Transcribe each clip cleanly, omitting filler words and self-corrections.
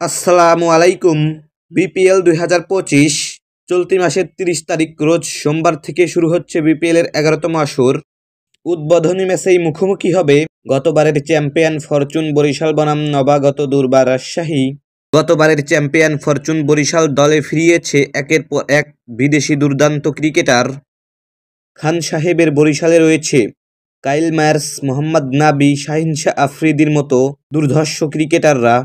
আসসালামু আলাইকুম। বিপিএল ২০২৫ চলতি মাসের ৩০ তারিখ রোজ সোমবার থেকে শুরু হচ্ছে বিপিএলের ১১তম আসর। উদ্বোধনী ম্যাচেই মুখোমুখি হবে গতবারের চ্যাম্পিয়ন ফরচুন বরিশাল বনাম নবাগত দুর্বার রাজশাহী। গতবারের চ্যাম্পিয়ন ফরচুন বরিশাল দলে ফিরিয়েছে একের পর এক বিদেশি দুর্দান্ত ক্রিকেটার। খান সাহেবের বরিশালে রয়েছে কাইল মায়ার্স, মোহাম্মদ নাবি, শাহিন শাহ আফ্রিদির মতো দুর্ধর্ষ ক্রিকেটাররা।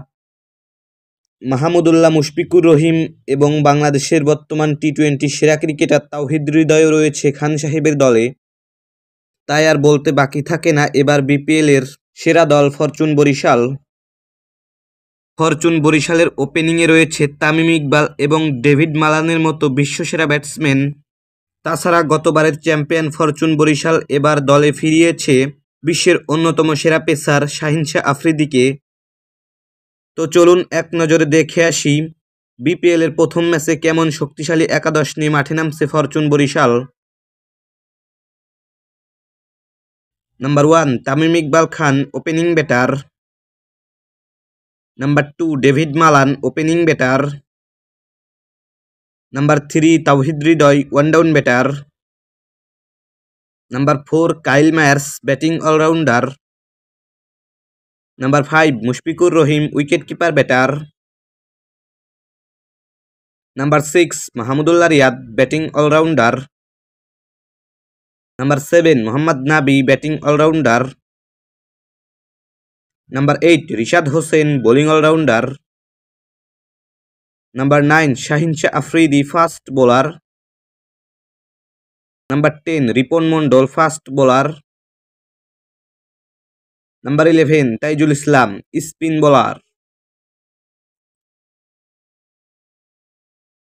মাহমুদুল্লাহ, মুশফিকুর রহিম এবং বাংলাদেশের বর্তমান টি-20 সেরা ক্রিকেটার তাওহিদ হৃদয়ও রয়েছে খান সাহেবের দলে। তাই আর বলতে বাকি থাকে না এবার বিপিএলের সেরা দল ফরচুন বরিশাল। ফরচুন বরিশালের ওপেনিংয়ে রয়েছে তামিম ইকবাল এবং ডেভিড মালানের মতো বিশ্বসেরা ব্যাটসম্যান। তাছাড়া গতবারের চ্যাম্পিয়ন ফরচুন বরিশাল এবার দলে ফিরিয়েছে বিশ্বের অন্যতম সেরা পেসার শাহিন শাহ আফ্রিদিকে। তো চলুন এক নজরে দেখে আসি বিপিএলের প্রথম ম্যাচে কেমন শক্তিশালী একাদশ নিয়ে মাঠে নামছে Fortune Barishal. Number 1 Tamim Iqbal Khan, opening batter. Number 2 David Malan, opening batter. Number 3 Towhid Hridoy, one down batter. Number 4 Kyle Mayers, batting allrounder. Number 5 Mushfiqur Rahim, wicket keeper batter. Number 6 Mahmudullah Riyad, batting allrounder. Number 7 Mohammad Nabi, batting allrounder. Number 8 Rishad Hossain, bowling allrounder. Number 9 Shaheen Shah Afridi, fast bowler. Number 10 Ripon Mondal, fast bowler. Number 11 Taijul ইসলাম, spin bowler.